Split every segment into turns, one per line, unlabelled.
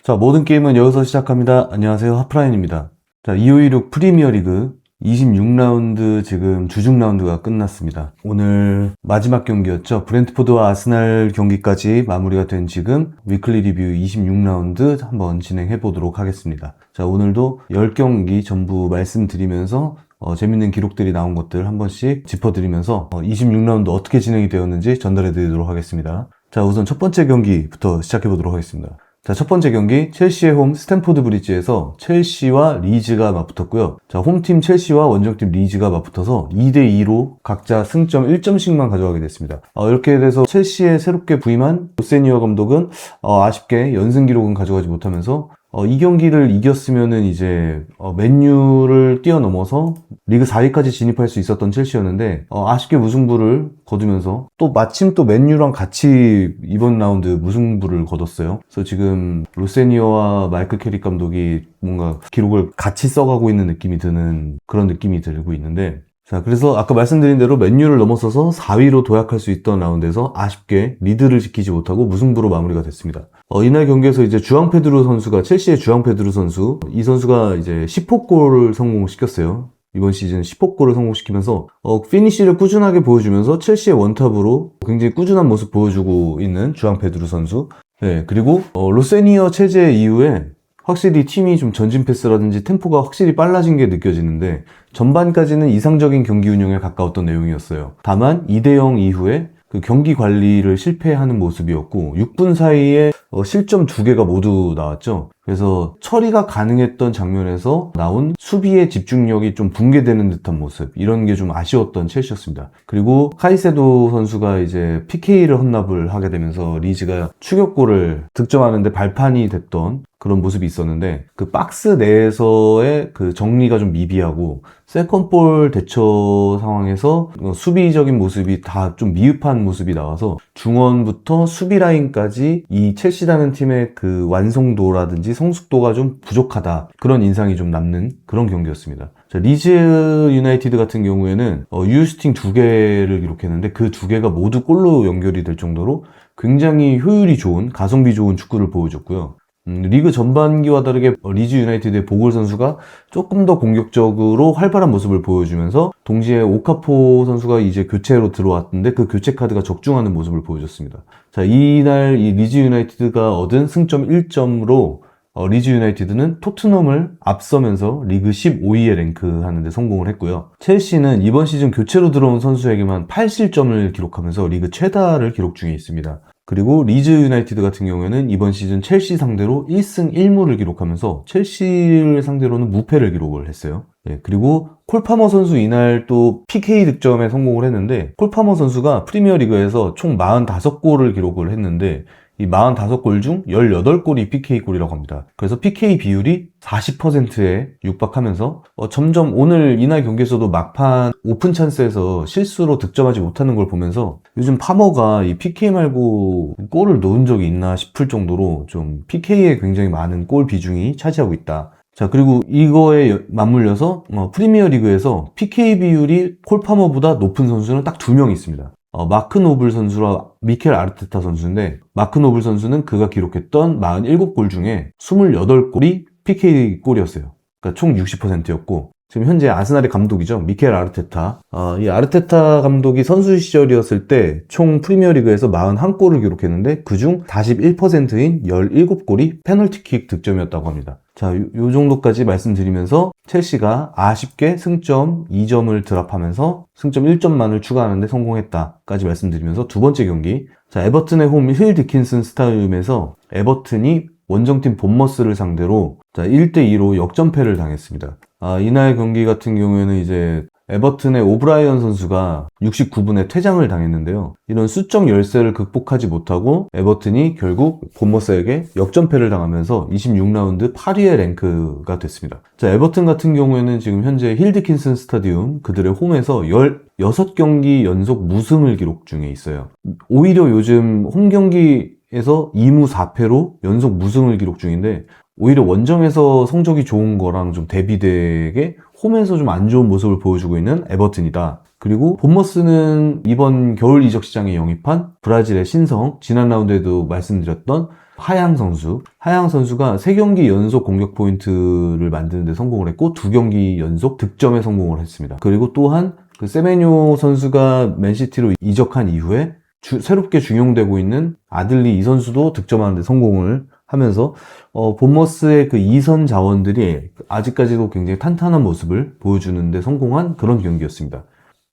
자, 모든 게임은 여기서 시작합니다. 안녕하세요, 하프라인입니다. 자, 2516 프리미어리그 26라운드 지금 주중 라운드가 끝났습니다. 오늘 마지막 경기였죠. 브렌트포드와 아스날 경기까지 마무리가 된 지금 위클리 리뷰 26라운드 한번 진행해 보도록 하겠습니다. 자, 오늘도 10경기 전부 말씀드리면서 재밌는 기록들이 나온 것들 한 번씩 짚어드리면서 26라운드 어떻게 진행이 되었는지 전달해 드리도록 하겠습니다. 자, 우선 첫 번째 경기부터 시작해 보도록 하겠습니다. 자, 첫 번째 경기 첼시의 홈 스탠포드 브리지에서 첼시와 리즈가 맞붙었고요. 자, 홈팀 첼시와 원정팀 리즈가 맞붙어서 2대2로 각자 승점 1점씩만 가져가게 됐습니다. 이렇게 돼서 첼시에 새롭게 부임한 로세니어 감독은 아쉽게 연승 기록은 가져가지 못하면서 이 경기를 이겼으면은 이제 맨유를 뛰어넘어서 리그 4위까지 진입할 수 있었던 첼시였는데 아쉽게 무승부를 거두면서 또 마침 또 맨유랑 같이 이번 라운드 무승부를 거뒀어요. 그래서 지금 로세니어와 마이클 캐릭 감독이 뭔가 기록을 같이 써가고 있는 느낌이 드는 그런 느낌이 들고 있는데, 자, 그래서 아까 말씀드린 대로 맨유를 넘어서서 4위로 도약할 수 있던 라운드에서 아쉽게 리드를 지키지 못하고 무승부로 마무리가 됐습니다. 이날 경기에서 이제 주앙 페드루 선수가, 첼시의 주앙 페드루 선수, 이 선수가 이제 10호 골을 성공시켰어요. 이번 시즌 10호 골을 성공시키면서 피니쉬를 꾸준하게 보여주면서 첼시의 원탑으로 굉장히 꾸준한 모습 보여주고 있는 주앙 페드루 선수. 네, 그리고 로세니어 체제 이후에 확실히 팀이 좀 전진 패스라든지 템포가 확실히 빨라진 게 느껴지는데 전반까지는 이상적인 경기 운영에 가까웠던 내용이었어요. 다만 2대0 이후에 그 경기 관리를 실패하는 모습이었고 6분 사이에 실점 2개가 모두 나왔죠. 그래서 처리가 가능했던 장면에서 나온 수비의 집중력이 좀 붕괴되는 듯한 모습, 이런 게 좀 아쉬웠던 첼시였습니다. 그리고 카이세도 선수가 이제 PK를 헌납을 하게 되면서 리즈가 추격골을 득점하는데 발판이 됐던 그런 모습이 있었는데 그 박스 내에서의 그 정리가 좀 미비하고 세컨볼 대처 상황에서 수비적인 모습이 다 좀 미흡한 모습이 나와서 중원부터 수비 라인까지 이 첼시라는 팀의 그 완성도라든지 성숙도가 좀 부족하다, 그런 인상이 좀 남는 그런 경기였습니다. 자, 리즈 유나이티드 같은 경우에는 유효슈팅 2개를 기록했는데 그 2개가 모두 골로 연결이 될 정도로 굉장히 효율이 좋은, 가성비 좋은 축구를 보여줬고요. 리그 전반기와 다르게 리즈 유나이티드의 보글 선수가 조금 더 공격적으로 활발한 모습을 보여주면서 동시에 오카포 선수가 이제 교체로 들어왔는데 그 교체 카드가 적중하는 모습을 보여줬습니다. 자, 이날 이 리즈 유나이티드가 얻은 승점 1점으로 리즈 유나이티드는 토트넘을 앞서면서 리그 15위에 랭크하는 데 성공을 했고요. 첼시는 이번 시즌 교체로 들어온 선수에게만 8실점을 기록하면서 리그 최다를 기록 중에 있습니다. 그리고 리즈 유나이티드 같은 경우에는 이번 시즌 첼시 상대로 1승 1무를 기록하면서 첼시를 상대로는 무패를 기록을 했어요. 네, 그리고 콜 파머 선수 이날 또 PK 득점에 성공을 했는데, 콜 파머 선수가 프리미어리그에서 총 45골을 기록을 했는데 이 45골 중 18골이 PK골이라고 합니다. 그래서 PK 비율이 40%에 육박하면서 점점 오늘 이날 경기에서도 막판 오픈 찬스에서 실수로 득점하지 못하는 걸 보면서 요즘 파머가 이 PK 말고 골을 넣은 적이 있나 싶을 정도로 좀 PK에 굉장히 많은 골 비중이 차지하고 있다. 자, 그리고 이거에 맞물려서 프리미어리그에서 PK 비율이 콜 파머보다 높은 선수는 딱 2명 있습니다. 마크 노블 선수와 미켈 아르테타 선수인데, 마크 노블 선수는 그가 기록했던 47골 중에 28골이 PK 골이었어요. 그러니까 총 60%였고, 지금 현재 아스날의 감독이죠. 미켈 아르테타. 이 아르테타 감독이 선수 시절이었을 때 총 프리미어리그에서 41골을 기록했는데 그중 41%인 17골이 페널티킥 득점이었다고 합니다. 자, 요 정도까지 말씀드리면서 첼시가 아쉽게 승점 2점을 드랍하면서 승점 1점만을 추가하는데 성공했다까지 말씀드리면서 두 번째 경기, 자, 에버튼의 홈 힐 디킨슨 스타디움에서 에버튼이 원정팀 본머스를 상대로 1대2로 역전패를 당했습니다. 이날 경기 같은 경우에는 이제 에버튼의 오브라이언 선수가 69분에 퇴장을 당했는데요. 이런 수적 열세를 극복하지 못하고 에버튼이 결국 본머스에게 역전패를 당하면서 26라운드 8위의 랭크가 됐습니다. 자, 에버튼 같은 경우에는 지금 현재 힐 디킨슨 스타디움 그들의 홈에서 16경기 연속 무승을 기록 중에 있어요. 오히려 요즘 홈 경기에서 2무 4패로 연속 무승을 기록 중인데, 오히려 원정에서 성적이 좋은 거랑 좀 대비되게 홈에서 좀 안 좋은 모습을 보여주고 있는 에버튼이다. 그리고 본머스는 이번 겨울 이적 시장에 영입한 브라질의 신성, 지난 라운드에도 말씀드렸던 하양 선수가 3경기 연속 공격 포인트를 만드는 데 성공을 했고 2경기 연속 득점에 성공을 했습니다. 그리고 또한 그 세메뇨 선수가 맨시티로 이적한 이후에 새롭게 중용되고 있는 아들리 이 선수도 득점하는 데 성공을 하면서 본머스의 그 2선 자원들이 아직까지도 굉장히 탄탄한 모습을 보여주는 데 성공한 그런 경기였습니다.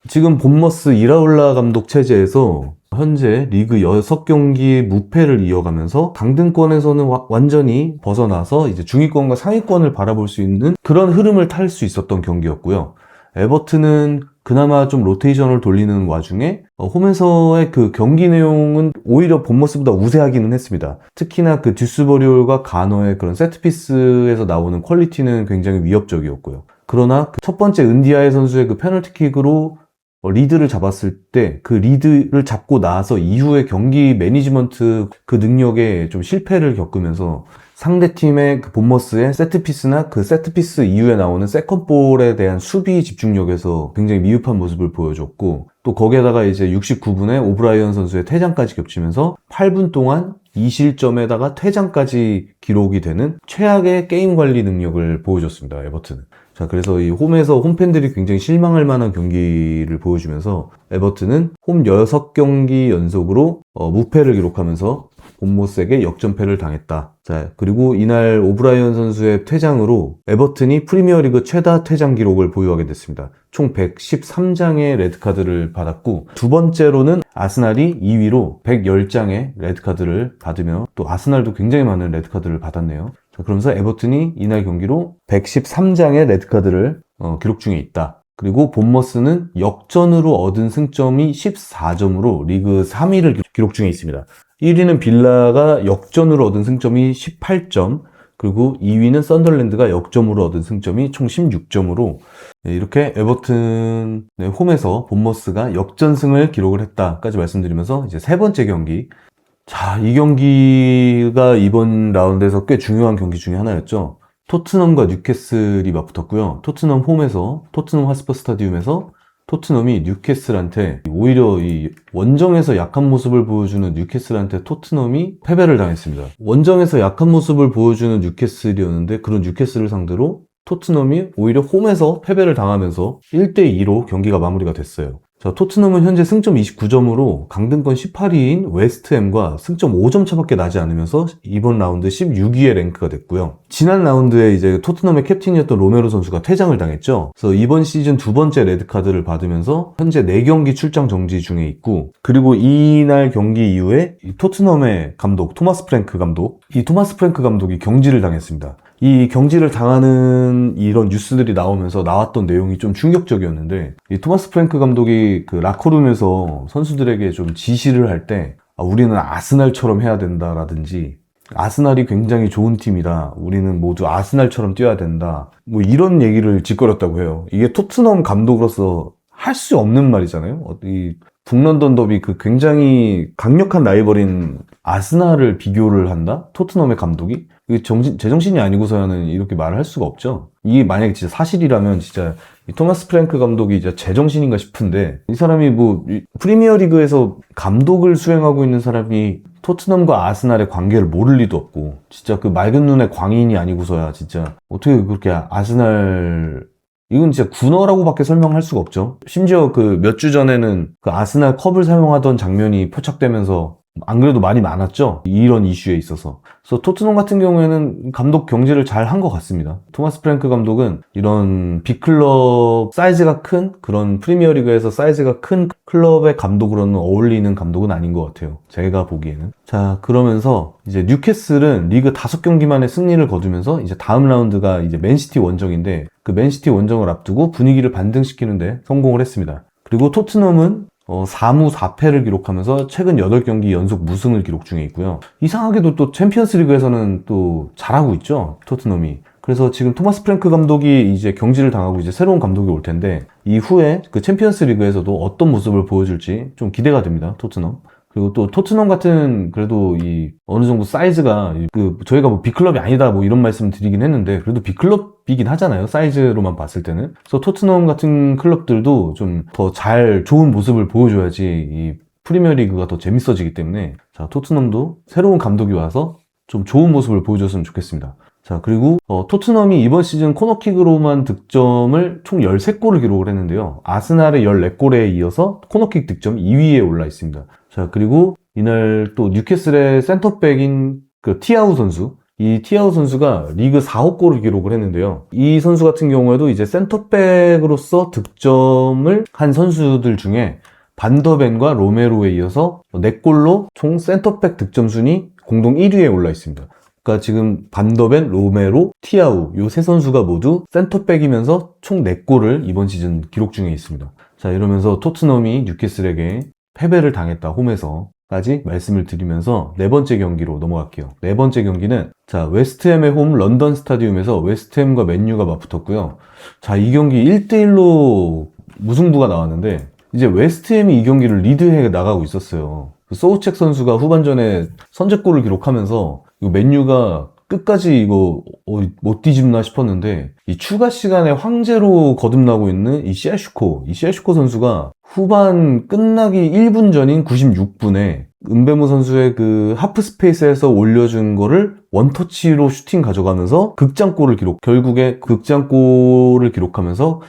지금 본머스 이라올라 감독 체제에서 현재 리그 6경기 무패를 이어가면서 강등권에서는 완전히 벗어나서 이제 중위권과 상위권을 바라볼 수 있는 그런 흐름을 탈 수 있었던 경기였고요. 에버튼은 그나마 좀 로테이션을 돌리는 와중에 홈에서의 그 경기 내용은 오히려 본머스보다 우세하기는 했습니다. 특히나 그 듀스버리올과 가너의 그런 세트피스에서 나오는 퀄리티는 굉장히 위협적이었고요. 그러나 그 첫 번째 은디아의 선수의 그 페널티킥으로 리드를 잡았을 때 그 리드를 잡고 나서 이후에 경기 매니지먼트 그 능력에 좀 실패를 겪으면서 상대팀의 그 본머스의 세트피스나 그 세트피스 이후에 나오는 세컨볼에 대한 수비 집중력에서 굉장히 미흡한 모습을 보여줬고 또 거기에다가 이제 69분에 오브라이언 선수의 퇴장까지 겹치면서 8분 동안 2실점에다가 퇴장까지 기록이 되는 최악의 게임 관리 능력을 보여줬습니다. 에버튼은. 자, 그래서 이 홈에서 홈팬들이 굉장히 실망할 만한 경기를 보여주면서 에버튼은 홈 6경기 연속으로 무패를 기록하면서 본머스에게 역전패를 당했다. 자, 그리고 이날 오브라이언 선수의 퇴장으로 에버튼이 프리미어리그 최다 퇴장 기록을 보유하게 됐습니다. 총 113장의 레드카드를 받았고 두 번째로는 아스날이 2위로 110장의 레드카드를 받으며 또 아스날도 굉장히 많은 레드카드를 받았네요. 자, 그러면서 에버튼이 이날 경기로 113장의 레드카드를 기록 중에 있다. 그리고 본머스는 역전으로 얻은 승점이 14점으로 리그 3위를 기록 중에 있습니다. 1위는 빌라가 역전으로 얻은 승점이 18점, 그리고 2위는 썬더랜드가 역점으로 얻은 승점이 총 16점으로 이렇게 에버튼 홈에서 본머스가 역전승을 기록을 했다까지 말씀드리면서 이제 세 번째 경기. 자, 이 경기가 이번 라운드에서 꽤 중요한 경기 중에 하나였죠. 토트넘과 뉴캐슬이 맞붙었고요. 토트넘 홈에서 토트넘 핫스퍼 스타디움에서 토트넘이 뉴캐슬한테 오히려 이 원정에서 약한 모습을 보여주는 뉴캐슬한테 토트넘이 패배를 당했습니다. 원정에서 약한 모습을 보여주는 뉴캐슬이었는데 그런 뉴캐슬을 상대로 토트넘이 오히려 홈에서 패배를 당하면서 1대2로 경기가 마무리가 됐어요. 자, 토트넘은 현재 승점 29점으로 강등권 18위인 웨스트햄과 승점 5점 차밖에 나지 않으면서 이번 라운드 16위에 랭크가 됐고요. 지난 라운드에 이제 토트넘의 캡틴이었던 로메로 선수가 퇴장을 당했죠. 그래서 이번 시즌 두 번째 레드카드를 받으면서 현재 4경기 출장 정지 중에 있고, 그리고 이날 경기 이후에 토트넘의 감독 토마스 프랭크 감독이 경질을 당했습니다. 이 경질을 당하는 이런 뉴스들이 나오면서 나왔던 내용이 좀 충격적이었는데, 이 토마스 프랭크 감독이 그 라커룸에서 선수들에게 좀 지시를 할 때 우리는 아스날처럼 해야 된다라든지 아스날이 굉장히 좋은 팀이다, 우리는 모두 아스날처럼 뛰어야 된다, 뭐 이런 얘기를 짓거렸다고 해요. 이게 토트넘 감독으로서 할 수 없는 말이잖아요. 이 북런던 더비 그 굉장히 강력한 라이벌인 아스날을 비교를 한다? 토트넘의 감독이? 제정신이 아니고서야는 이렇게 말을 할 수가 없죠. 이게 만약에 진짜 사실이라면 진짜 이 토마스 프랭크 감독이 진짜 제정신인가 싶은데, 이 사람이 뭐 프리미어 리그에서 감독을 수행하고 있는 사람이 토트넘과 아스날의 관계를 모를 리도 없고, 진짜 그 맑은 눈의 광인이 아니고서야 진짜 어떻게 그렇게 아스날, 이건 진짜 군어라고밖에 설명할 수가 없죠. 심지어 그 몇 주 전에는 그 아스날 컵을 사용하던 장면이 포착되면서 안 그래도 말이 많았죠, 이런 이슈에 있어서. 그래서 토트넘 같은 경우에는 감독 경질을 잘 한 것 같습니다. 토마스 프랭크 감독은 이런 빅클럽 사이즈가 큰, 그런 프리미어리그에서 사이즈가 큰 클럽의 감독으로는 어울리는 감독은 아닌 것 같아요, 제가 보기에는. 자, 그러면서 이제 뉴캐슬은 리그 5경기 만에 승리를 거두면서 이제 다음 라운드가 이제 맨시티 원정인데, 그 맨시티 원정을 앞두고 분위기를 반등시키는데 성공을 했습니다. 그리고 토트넘은 4무 4패를 기록하면서 최근 8경기 연속 무승을 기록 중에 있고요. 이상하게도 또 챔피언스 리그에서는 또 잘하고 있죠, 토트넘이. 그래서 지금 토마스 프랭크 감독이 이제 경질을 당하고 이제 새로운 감독이 올 텐데, 이후에 그 챔피언스 리그에서도 어떤 모습을 보여줄지 좀 기대가 됩니다, 토트넘. 그리고 또 토트넘 같은 그래도 이 어느 정도 사이즈가 저희가 뭐 B클럽이 아니다 뭐 이런 말씀 드리긴 했는데 그래도 B클럽이긴 하잖아요. 사이즈로만 봤을 때는. 그래서 토트넘 같은 클럽들도 좀 더 좋은 모습을 보여줘야지 이 프리미어리그가 더 재밌어지기 때문에 자, 토트넘도 새로운 감독이 와서 좀 좋은 모습을 보여줬으면 좋겠습니다. 자, 그리고 토트넘이 이번 시즌 코너킥으로만 득점을 총 13골을 기록을 했는데요. 아스날의 14골에 이어서 코너킥 득점 2위에 올라 있습니다. 자, 그리고 이날 또 뉴캐슬의 센터백인 그 티아우 선수, 이 티아우 선수가 리그 4호 골을 기록을 했는데요. 이 선수 같은 경우에도 이제 센터백으로서 득점을 한 선수들 중에 반더벤과 로메로에 이어서 4골로 총 센터백 득점 순위 공동 1위에 올라 있습니다. 그러니까 지금 반더벤, 로메로, 티아우 요 세 선수가 모두 센터백이면서 총 4골을 이번 시즌 기록 중에 있습니다. 자, 이러면서 토트넘이 뉴캐슬에게 패배를 당했다 홈에서까지 말씀을 드리면서 네 번째 경기로 넘어갈게요. 네 번째 경기는 자, 웨스트햄의 홈 런던 스타디움에서 웨스트햄과 맨유가 맞붙었고요. 자, 이 경기 1대1로 무승부가 나왔는데 이제 웨스트햄이 이 경기를 리드해 나가고 있었어요. 소우책 선수가 후반전에 선제골을 기록하면서 맨유가 끝까지 이거 못 뒤집나 싶었는데 이 추가 시간에 황제로 거듭나고 있는 이 시아슈코 선수가 후반 끝나기 1분 전인 96분에 은베모 선수의 그 하프 스페이스에서 올려준 거를 원터치로 슈팅 가져가면서 결국에 극장골을 기록하면서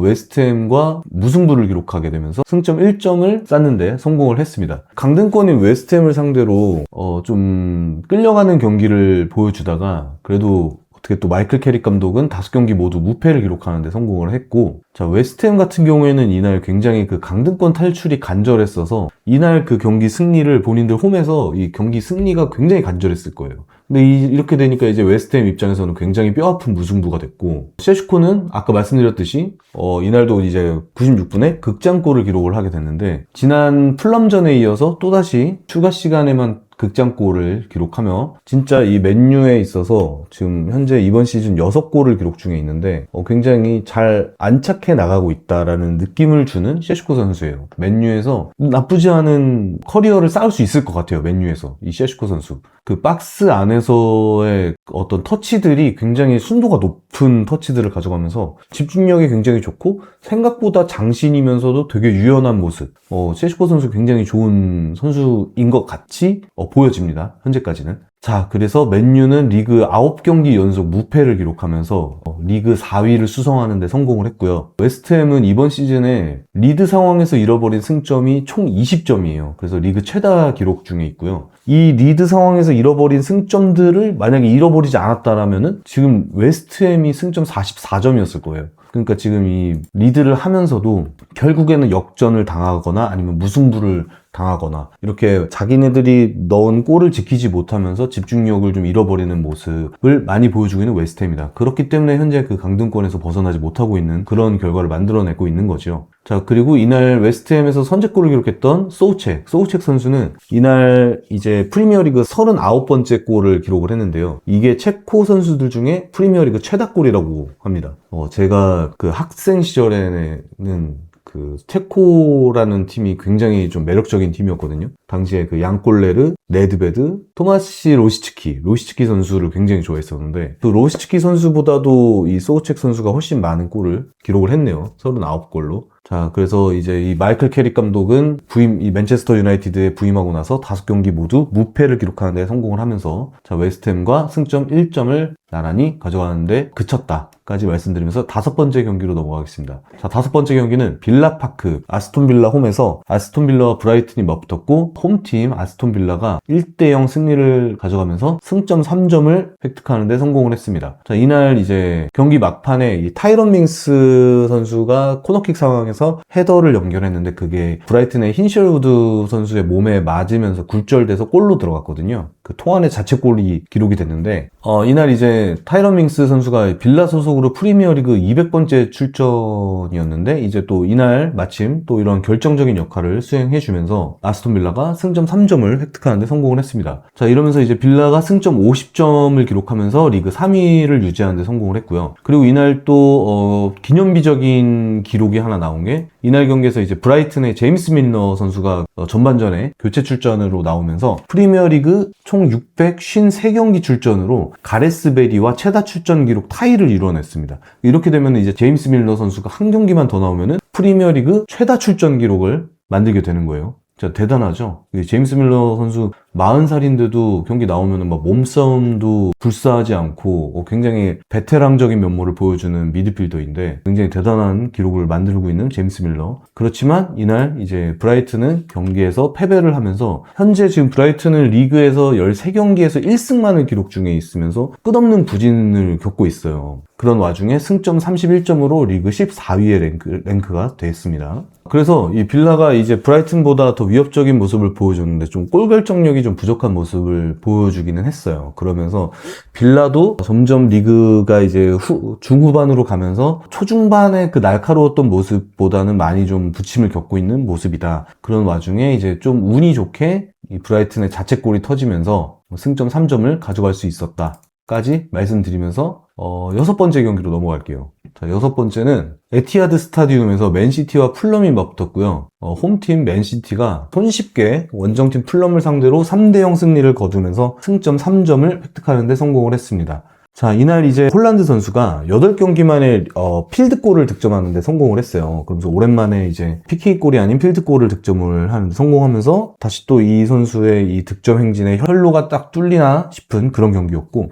웨스트햄과 무승부를 기록하게 되면서 승점 1점을 쌓는데 성공을 했습니다. 강등권인 웨스트햄을 상대로 좀 끌려가는 경기를 보여주다가 그래도 어떻게 또 마이클 캐릭 감독은 5경기 모두 무패를 기록하는데 성공을 했고, 자, 웨스트햄 같은 경우에는 이날 굉장히 그 강등권 탈출이 간절했어서 이날 그 경기 승리를 본인들 홈에서 이 경기 승리가 굉장히 간절했을 거예요. 근데 이렇게 되니까 이제 웨스트햄 입장에서는 굉장히 뼈아픈 무승부가 됐고, 셰슈코는 아까 말씀드렸듯이 이날도 이제 96분에 극장골을 기록을 하게 됐는데 지난 풀럼전에 이어서 또다시 추가 시간에만 극장골을 기록하며 진짜 이 맨유에 있어서 지금 현재 이번 시즌 6골을 기록 중에 있는데 굉장히 잘 안착해 나가고 있다라는 느낌을 주는 셰슈코 선수예요. 맨유에서 나쁘지 않은 커리어를 쌓을 수 있을 것 같아요. 맨유에서 이 셰슈코 선수. 그 박스 안에서의 어떤 터치들이 굉장히 순도가 높은 터치들을 가져가면서 집중력이 굉장히 좋고 생각보다 장신이면서도 되게 유연한 모습. 셰슈코 선수 굉장히 좋은 선수인 것 같이 보여집니다. 현재까지는. 자, 그래서 맨유는 리그 9경기 연속 무패를 기록하면서 리그 4위를 수성하는 데 성공을 했고요. 웨스트햄은 이번 시즌에 리드 상황에서 잃어버린 승점이 총 20점이에요. 그래서 리그 최다 기록 중에 있고요. 이 리드 상황에서 잃어버린 승점들을 만약에 잃어버리지 않았다라면은 지금 웨스트햄이 승점 44점이었을 거예요. 그러니까 지금 이 리드를 하면서도 결국에는 역전을 당하거나 아니면 무승부를 당하거나 이렇게 자기네들이 넣은 골을 지키지 못하면서 집중력을 좀 잃어버리는 모습을 많이 보여주고 있는 웨스트햄이다. 그렇기 때문에 현재 그 강등권에서 벗어나지 못하고 있는 그런 결과를 만들어내고 있는 거죠. 자, 그리고 이날 웨스트햄에서 선제골을 기록했던 소우책 선수는 이날 이제 프리미어리그 39번째 골을 기록을 했는데요. 이게 체코 선수들 중에 프리미어리그 최다골이라고 합니다. 제가 그 학생 시절에는 그 체코라는 팀이 굉장히 좀 매력적인 팀이었거든요. 당시에 그 양골레르, 네드베드, 토마시 로시츠키 선수를 굉장히 좋아했었는데 그 로시츠키 선수보다도 이 소우책 선수가 훨씬 많은 골을 기록을 했네요. 39골로. 자, 그래서 이제 이 마이클 캐릭 감독은 이 맨체스터 유나이티드에 부임하고 나서 5경기 모두 무패를 기록하는 데 성공을 하면서 자, 웨스트햄과 승점 1점을 나란히 가져가는데 그쳤다까지 말씀드리면서 5번째 경기로 넘어가겠습니다. 자, 5번째 경기는 빌라파크 아스톤 빌라 홈에서 아스톤 빌라와 브라이튼이 맞붙었고 홈팀 아스톤 빌라가 1대0 승리를 가져가면서 승점 3점을 획득하는 데 성공을 했습니다. 자, 이날 이제 경기 막판에 이 타이런 밍스 선수가 코너킥 상황에서 헤더를 연결했는데 그게 브라이튼의 힌셜우드 선수의 몸에 맞으면서 굴절돼서 골로 들어갔거든요. 그 통안의 자책골이 기록이 됐는데 이날 이제 타이런 밍스 선수가 빌라 소속으로 프리미어리그 200번째 출전이었는데 이제 또 이날 마침 또 이런 결정적인 역할을 수행해주면서 아스톤 빌라가 승점 3점을 획득하는 데 성공을 했습니다. 자, 이러면서 이제 빌라가 승점 50점을 기록하면서 리그 3위를 유지하는 데 성공을 했고요. 그리고 이날 또 기념비적인 기록이 하나 나온 게 이날 경기에서 이제 브라이튼의 제임스 밀러 선수가 전반전에 교체 출전으로 나오면서 프리미어리그 총 653경기 출전으로 가레스 베리와 최다 출전 기록 타이를 이뤄냈습니다. 이렇게 되면 이제 제임스 밀러 선수가 한 경기만 더 나오면은 프리미어리그 최다 출전 기록을 만들게 되는 거예요. 진짜 대단하죠? 제임스 밀러 선수 40살인데도 경기 나오면은 막 몸싸움도 불사하지 않고 굉장히 베테랑적인 면모를 보여주는 미드필더인데 굉장히 대단한 기록을 만들고 있는 제임스 밀러. 그렇지만 이날 이제 브라이튼은 경기에서 패배를 하면서 현재 지금 브라이튼은 리그에서 13경기에서 1승만을 기록 중에 있으면서 끝없는 부진을 겪고 있어요. 그런 와중에 승점 31점으로 리그 14위에 랭크가 됐습니다. 그래서 이 빌라가 이제 브라이튼보다 더 위협적인 모습을 보여줬는데 좀 골 결정력이 좀 부족한 모습을 보여주기는 했어요. 그러면서 빌라도 점점 리그가 이제 중후반으로 가면서 초중반의 그 날카로웠던 모습보다는 많이 좀 부침을 겪고 있는 모습이다. 그런 와중에 이제 좀 운이 좋게 이 브라이튼의 자책골이 터지면서 승점 3점을 가져갈 수 있었다까지 말씀드리면서 6번째 경기로 넘어갈게요. 자, 6번째는 에티하드 스타디움에서 맨시티와 풀럼이 맞붙었고요. 홈팀 맨시티가 손쉽게 원정팀 풀럼을 상대로 3대0 승리를 거두면서 승점 3점을 획득하는 데 성공을 했습니다. 자, 이날 이제 홀란드 선수가 8경기 만에 필드골을 득점하는 데 성공을 했어요. 그러면서 오랜만에 이제 PK골이 아닌 필드골을 득점을 하는 데 성공하면서 다시 또 이 선수의 이 득점 행진에 혈로가 딱 뚫리나 싶은 그런 경기였고,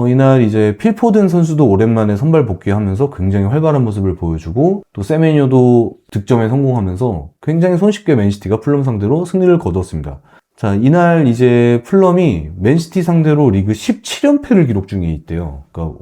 이날 이제 필포든 선수도 오랜만에 선발 복귀하면서 굉장히 활발한 모습을 보여주고 또 세메뇨도 득점에 성공하면서 굉장히 손쉽게 맨시티가 풀럼 상대로 승리를 거두었습니다. 자, 이날 이제 풀럼이 맨시티 상대로 리그 17연패를 기록 중에 있대요. 그러니까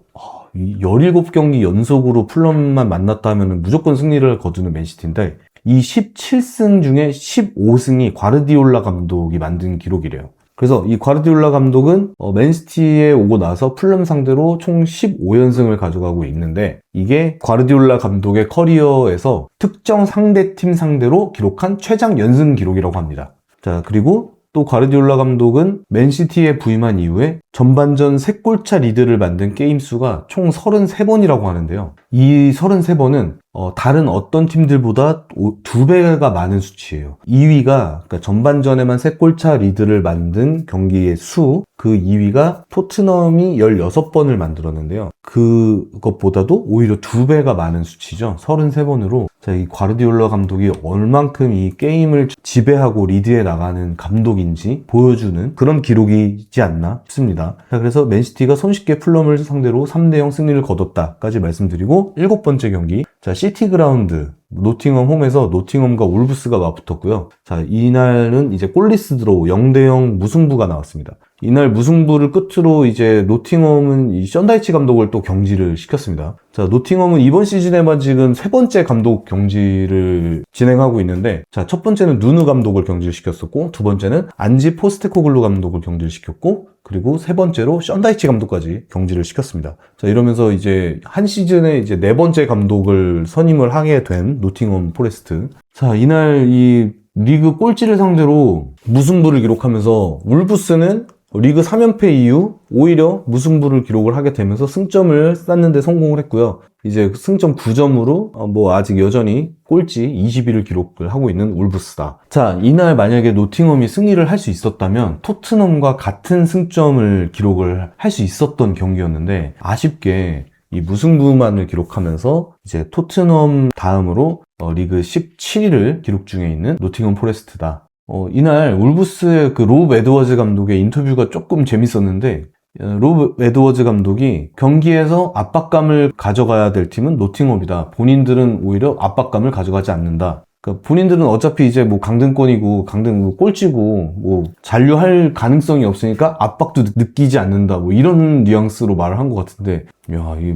17경기 연속으로 풀럼만 만났다 하면 무조건 승리를 거두는 맨시티인데 이 17승 중에 15승이 과르디올라 감독이 만든 기록이래요. 그래서 이 과르디올라 감독은 맨시티에 오고 나서 풀럼 상대로 총 15연승을 가져가고 있는데 이게 과르디올라 감독의 커리어에서 특정 상대팀 상대로 기록한 최장 연승 기록이라고 합니다. 자, 그리고 또 과르디올라 감독은 맨시티에 부임한 이후에 전반전 3골차 리드를 만든 게임 수가 총 33번이라고 하는데요. 이 33번은 다른 어떤 팀들보다 2배가 많은 수치예요. 2위가 그러니까 전반전에만 3골차 리드를 만든 경기의 수, 그 2위가 토트넘이 16번을 만들었는데요. 그것보다도 오히려 2배가 많은 수치죠. 33번으로. 자, 이 과르디올라 감독이 얼만큼 이 게임을 지배하고 리드해 나가는 감독인지 보여주는 그런 기록이지 않나 싶습니다. 자, 그래서 맨시티가 손쉽게 풀럼을 상대로 3대0 승리를 거뒀다까지 말씀드리고 7번째 경기. 자, 시티 그라운드 노팅엄 홈에서 노팅엄과 울브스가 맞붙었고요. 자, 이날은 이제 골리스 드로우 0대0 무승부가 나왔습니다. 이날 무승부를 끝으로 이제 노팅엄은 이 션다이치 감독을 또 경질을 시켰습니다. 자, 노팅엄은 이번 시즌에만 지금 3번째 감독 경질을 진행하고 있는데, 자, 첫 번째는 누누 감독을 경질시켰었고, 두 번째는 안지 포스테코글루 감독을 경질시켰고, 그리고 세 번째로 션다이치 감독까지 경질을 시켰습니다. 자, 이러면서 이제 한 시즌에 이제 4번째 감독을 선임을 하게 된 노팅엄 포레스트. 자, 이날 이 리그 꼴찌를 상대로 무승부를 기록하면서 울브스는 리그 3연패 이후 오히려 무승부를 기록을 하게 되면서 승점을 쌓는 데 성공을 했고요. 이제 승점 9점으로 아직 여전히 꼴찌 20위를 기록을 하고 있는 울브스다. 자, 이날 만약에 노팅엄이 승리를 할 수 있었다면 토트넘과 같은 승점을 기록을 할 수 있었던 경기였는데 아쉽게 이 무승부만을 기록하면서 이제 토트넘 다음으로 리그 17위를 기록 중에 있는 노팅엄 포레스트다. 이날 울브스의 그 로브 에드워즈 감독의 인터뷰가 조금 재밌었는데 로브 에드워즈 감독이 경기에서 압박감을 가져가야 될 팀은 노팅엄이다. 본인들은 오히려 압박감을 가져가지 않는다. 그러니까 본인들은 어차피 이제 강등권이고 강등 꼴찌고 잔류할 가능성이 없으니까 압박도 느끼지 않는다. 이런 뉘앙스로 말을 한 것 같은데, 야, 이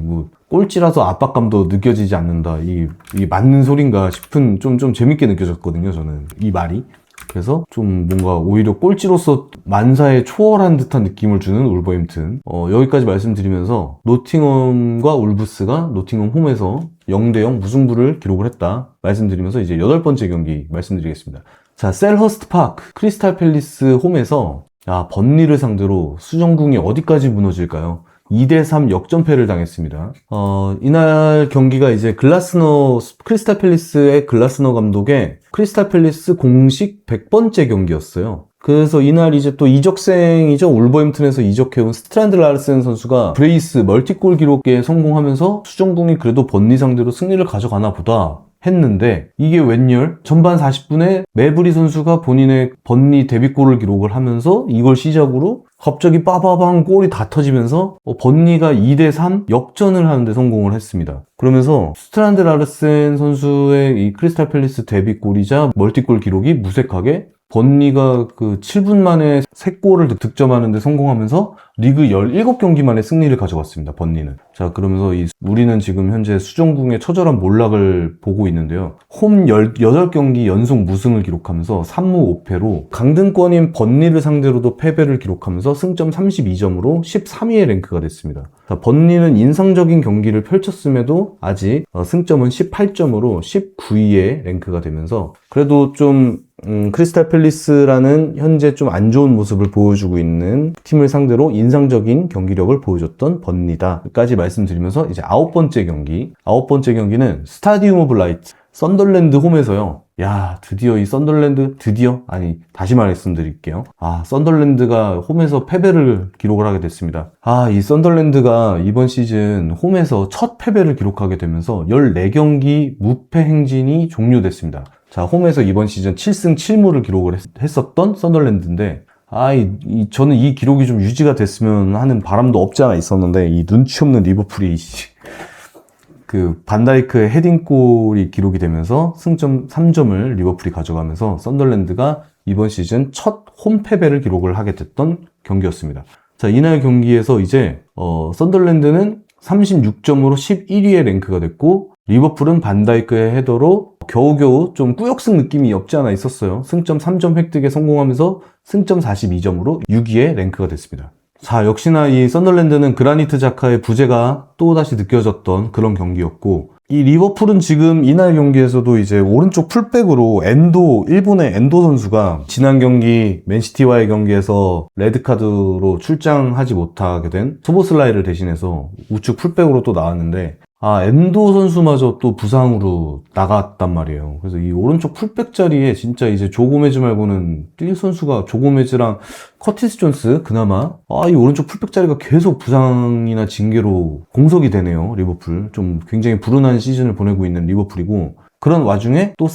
꼴찌라서 압박감도 느껴지지 않는다. 이 맞는 소린가 싶은 좀 재밌게 느껴졌거든요. 저는 이 말이. 그래서 좀 뭔가 오히려 꼴찌로서 만사에 초월한 듯한 느낌을 주는 울버햄튼. 여기까지 말씀드리면서 노팅엄과 울브스가 노팅엄 홈에서 0대0 무승부를 기록을 했다 말씀드리면서 이제 8번째 경기 말씀드리겠습니다. 자, 셀허스트 파크 크리스탈 팰리스 홈에서 번리를 상대로 수정궁이 어디까지 무너질까요? 2대3 역전패를 당했습니다. 이날 경기가 이제 크리스탈 팰리스의 글라스너 감독의 크리스탈 팰리스 공식 100번째 경기였어요. 그래서 이날 이제 또 이적생이죠. 울버햄튼에서 이적해온 스트란드 라르센 선수가 브레이스 멀티골 기록에 성공하면서 수정궁이 그래도 번니 상대로 승리를 가져가나 보다 했는데, 이게 웬열 전반 40분에 매브리 선수가 본인의 번니 데뷔골을 기록을 하면서 이걸 시작으로 갑자기 빠바방 골이 다 터지면서 번니가 2대3 역전을 하는데 성공을 했습니다. 그러면서 스트란드 라르센 선수의 이 크리스탈 팰리스 데뷔골이자 멀티골 기록이 무색하게 번니가 그 7분 만에 3골을 득점하는데 성공하면서 리그 17경기 만에 승리를 가져갔습니다. 번니는. 자, 그러면서 우리는 지금 현재 수정궁의 처절한 몰락을 보고 있는데요. 홈 18경기 연속 무승을 기록하면서 3무 5패로 강등권인 번니를 상대로도 패배를 기록하면서 승점 32점으로 13위의 랭크가 됐습니다. 자, 번니는 인상적인 경기를 펼쳤음에도 아직 승점은 18점으로 19위의 랭크가 되면서 그래도 좀 크리스탈 팰리스라는 현재 좀 안 좋은 모습을 보여주고 있는 팀을 상대로 인상적인 경기력을 보여줬던 번니다까지 말씀드리면서 이제 아홉 번째 경기는 스타디움 오브 라이트 썬덜랜드 홈에서요. 야, 드디어 이 썬덜랜드, 다시 말씀드릴게요. 썬덜랜드가 홈에서 패배를 기록을 하게 됐습니다. 이 썬덜랜드가 이번 시즌 홈에서 첫 패배를 기록하게 되면서 14경기 무패 행진이 종료됐습니다. 자, 홈에서 이번 시즌 7승 7무를 기록을 했었던 썬덜랜드인데, 저는 이 기록이 좀 유지가 됐으면 하는 바람도 없지 않아 있었는데, 이 눈치 없는 리버풀이, 그, 반다이크의 헤딩골이 기록이 되면서 승점 3점을 리버풀이 가져가면서 썬덜랜드가 이번 시즌 첫 홈 패배를 기록을 하게 됐던 경기였습니다. 자, 이날 경기에서 이제, 썬덜랜드는 36점으로 11위의 랭크가 됐고, 리버풀은 반다이크의 헤더로 겨우겨우 좀 꾸역승 느낌이 없지 않아 있었어요. 승점 3점 획득에 성공하면서 승점 42점으로 6위의 랭크가 됐습니다. 자, 역시나 이 썬덜랜드는 그라니트 자카의 부재가 또다시 느껴졌던 그런 경기였고, 이 리버풀은 지금 이날 경기에서도 이제 오른쪽 풀백으로 일본의 엔도 선수가 지난 경기 맨시티와의 경기에서 레드카드로 출장하지 못하게 된 소보슬라이를 대신해서 우측 풀백으로 또 나왔는데, 엔도 선수마저 또 부상으로 나갔단 말이에요. 그래서 이 오른쪽 풀백 자리에 진짜 이제 조고메즈 말고는 뛸 선수가 조고메즈랑 커티스 존스 그나마 이 오른쪽 풀백 자리가 계속 부상이나 징계로 공석이 되네요. 리버풀 좀 굉장히 불운한 시즌을 보내고 있는 리버풀이고, 그런 와중에 또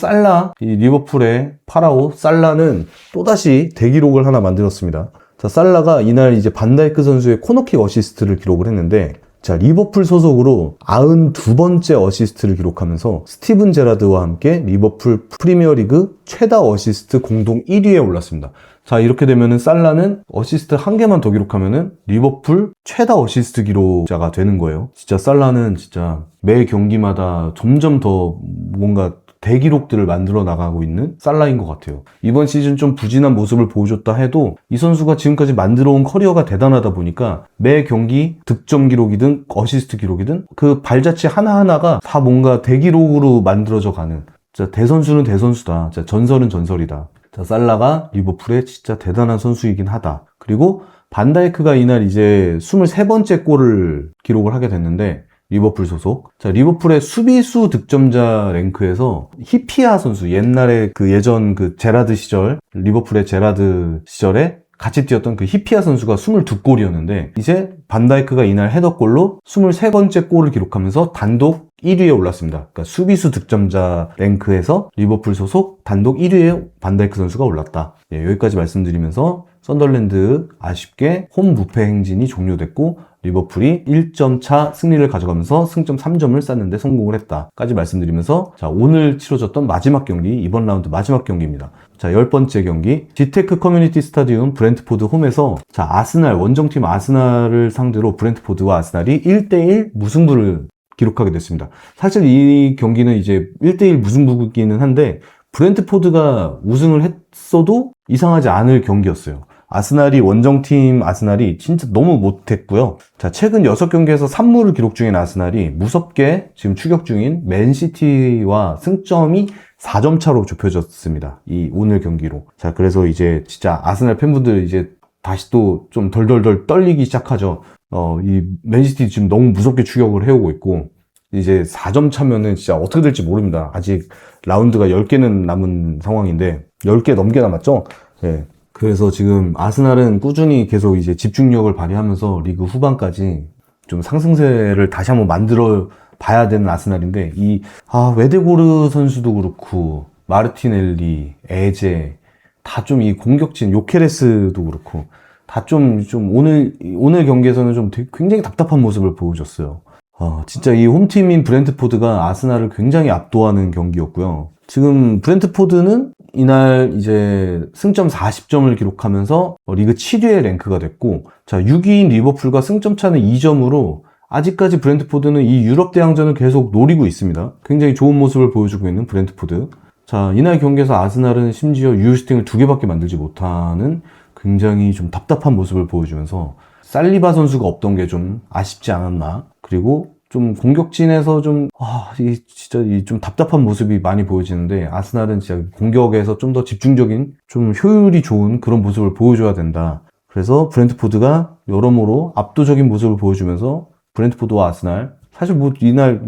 이 리버풀의 파라오 살라는 또다시 대기록을 하나 만들었습니다. 자, 살라가 이날 이제 반다이크 선수의 코너킥 어시스트를 기록을 했는데, 자, 리버풀 소속으로 92번째 어시스트를 기록하면서 스티븐 제라드와 함께 리버풀 프리미어리그 최다 어시스트 공동 1위에 올랐습니다. 자, 이렇게 되면은 살라는 어시스트 한 개만 더 기록하면은 리버풀 최다 어시스트 기록자가 되는 거예요. 진짜 살라는 진짜 매 경기마다 점점 더 뭔가 대기록들을 만들어 나가고 있는 살라인 것 같아요. 이번 시즌 좀 부진한 모습을 보여줬다 해도 이 선수가 지금까지 만들어온 커리어가 대단하다 보니까 매 경기 득점 기록이든 어시스트 기록이든 그 발자취 하나하나가 다 뭔가 대기록으로 만들어져 가는, 진짜 대선수는 대선수다. 진짜 전설은 전설이다. 자, 살라가 리버풀의 진짜 대단한 선수이긴 하다. 그리고 반다이크가 이날 이제 23번째 골을 기록을 하게 됐는데, 리버풀 소속. 자, 리버풀의 수비수 득점자 랭크에서 히피아 선수, 옛날에 예전 제라드 시절, 리버풀의 제라드 시절에 같이 뛰었던 그 히피아 선수가 22골이었는데, 이제 반다이크가 이날 헤더골로 23번째 골을 기록하면서 단독 1위에 올랐습니다. 그러니까 수비수 득점자 랭크에서 리버풀 소속 단독 1위에 반다이크 선수가 올랐다. 여기까지 말씀드리면서 썬덜랜드 아쉽게 홈 무패 행진이 종료됐고, 리버풀이 1점 차 승리를 가져가면서 승점 3점을 쌓는데 성공을 했다까지 말씀드리면서, 자, 오늘 치러졌던 마지막 경기, 이번 라운드 마지막 경기입니다. 자, 10번째 경기 지테크 커뮤니티 스타디움 브렌트포드 홈에서, 자, 원정팀 아스날을 상대로 브렌트포드와 아스날이 1대1 무승부를 기록하게 됐습니다. 사실 이 경기는 이제 1대1 무승부이기는 한데, 브렌트포드가 우승을 했어도 이상하지 않을 경기였어요. 원정팀 아스날이 진짜 너무 못했고요. 자, 최근 6경기에서 3무를 기록 중인 아스날이 무섭게 지금 추격 중인 맨시티와 승점이 4점 차로 좁혀졌습니다. 이 오늘 경기로. 자, 그래서 이제 진짜 아스날 팬분들 이제 다시 또 좀 덜덜덜 떨리기 시작하죠. 이 맨시티 지금 너무 무섭게 추격을 해오고 있고, 이제 4점 차면은 진짜 어떻게 될지 모릅니다. 아직 라운드가 10개는 남은 상황인데, 10개 넘게 남았죠? 예. 그래서 지금 아스날은 꾸준히 계속 이제 집중력을 발휘하면서 리그 후반까지 좀 상승세를 다시 한번 만들어 봐야 되는 아스날인데, 웨데고르 선수도 그렇고, 마르티넬리, 에제, 다 좀 이 공격진, 요케레스도 그렇고, 다 오늘 경기에서는 좀 굉장히 답답한 모습을 보여줬어요. 진짜 이 홈팀인 브렌트포드가 아스날을 굉장히 압도하는 경기였고요. 지금 브렌트포드는 이날 이제 승점 40점을 기록하면서 리그 7위에 랭크가 됐고, 자, 6위인 리버풀과 승점 차는 2점으로 아직까지 브렌트포드는 이 유럽 대항전을 계속 노리고 있습니다. 굉장히 좋은 모습을 보여주고 있는 브렌트포드. 자, 이날 경기에서 아스날은 심지어 유효슈팅을 2개밖에 만들지 못하는 굉장히 좀 답답한 모습을 보여주면서 살리바 선수가 없던 게 좀 아쉽지 않았나. 그리고 좀 공격진에서 좀 답답한 모습이 많이 보여지는데, 아스날은 진짜 공격에서 좀 더 집중적인, 좀 효율이 좋은 그런 모습을 보여줘야 된다. 그래서 브렌트포드가 여러모로 압도적인 모습을 보여주면서 브렌트포드와 아스날, 사실 이날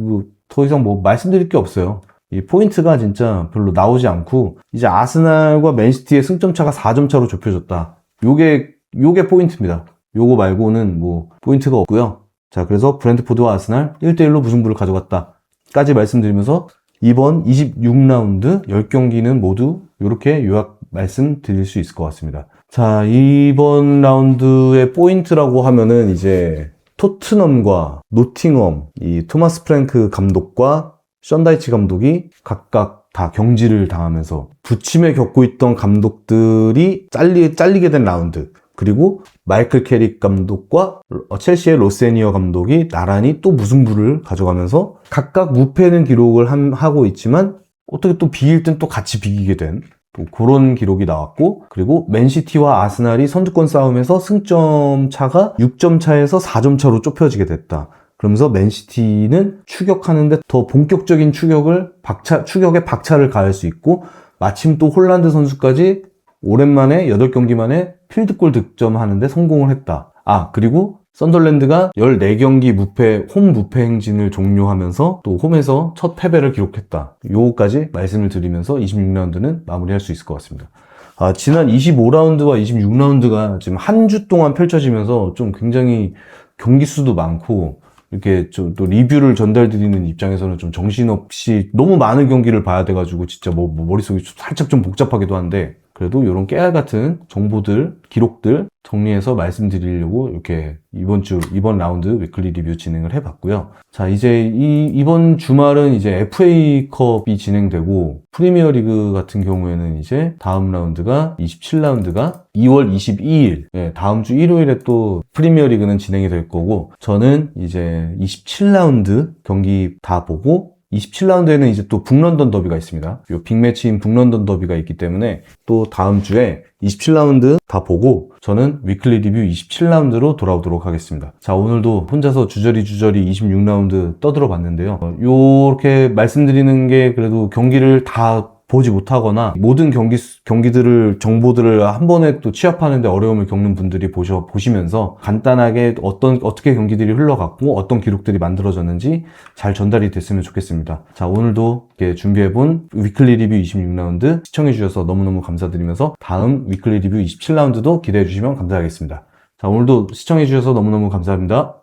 더 이상 말씀드릴 게 없어요. 이 포인트가 진짜 별로 나오지 않고, 이제 아스날과 맨시티의 승점 차가 4점 차로 좁혀졌다. 요게 포인트입니다. 요거 말고는 포인트가 없고요. 자, 그래서 브렌트포드와 아스날 1대1로 무승부를 가져갔다 까지 말씀드리면서, 이번 26라운드 10경기는 모두 이렇게 요약 말씀드릴 수 있을 것 같습니다. 자, 이번 라운드의 포인트라고 하면은 이제 토트넘과 노팅엄, 이 토마스 프랭크 감독과 션 다이치 감독이 각각 다 경질을 당하면서 부침에 겪고 있던 감독들이 잘리게 된 라운드, 그리고 마이클 캐릭 감독과 첼시의 로세니어 감독이 나란히 또 무승부를 가져가면서 각각 무패는 기록을 하고 있지만, 어떻게 또 비길 땐 또 같이 비기게 된 또 그런 기록이 나왔고, 그리고 맨시티와 아스날이 선두권 싸움에서 승점 차가 6점 차에서 4점 차로 좁혀지게 됐다. 그러면서 맨시티는 추격하는데 더 본격적인 추격에 박차를 가할 수 있고, 마침 또 홀란드 선수까지 오랜만에 8경기 만에 필드골 득점하는데 성공을 했다. 그리고 썬덜랜드가 14경기 홈 무패 행진을 종료하면서 또 홈에서 첫 패배를 기록했다. 요거까지 말씀을 드리면서 26라운드는 마무리할 수 있을 것 같습니다. 지난 25라운드와 26라운드가 지금 한 주 동안 펼쳐지면서 좀 굉장히 경기 수도 많고, 이렇게 또 리뷰를 전달드리는 입장에서는 좀 정신없이 너무 많은 경기를 봐야 돼가지고 진짜 머릿속이 살짝 좀 복잡하기도 한데, 그래도 이런 깨알 같은 정보들, 기록들 정리해서 말씀드리려고 이렇게 이번 라운드 위클리 리뷰 진행을 해봤고요. 자, 이제 이번 주말은 이제 FA컵이 진행되고, 프리미어 리그 같은 경우에는 이제 다음 라운드가 27라운드가 2월 22일, 다음 주 일요일에 또 프리미어 리그는 진행이 될 거고, 저는 이제 27라운드 경기 다 보고, 27라운드에는 이제 또 북런던 더비가 있습니다. 요 빅매치인 북런던 더비가 있기 때문에 또 다음 주에 27라운드 다 보고 저는 위클리 리뷰 27라운드로 돌아오도록 하겠습니다. 자, 오늘도 혼자서 주저리 26라운드 떠들어 봤는데요. 요렇게 말씀드리는 게 그래도 경기를 다 보지 못하거나 모든 정보들을 한 번에 또 취합하는데 어려움을 겪는 분들이 보시면서 간단하게 어떻게 경기들이 흘러갔고 어떤 기록들이 만들어졌는지 잘 전달이 됐으면 좋겠습니다. 자, 오늘도 이렇게 준비해본 위클리 리뷰 26라운드 시청해주셔서 너무너무 감사드리면서 다음 위클리 리뷰 27라운드도 기대해주시면 감사하겠습니다. 자, 오늘도 시청해주셔서 너무너무 감사합니다.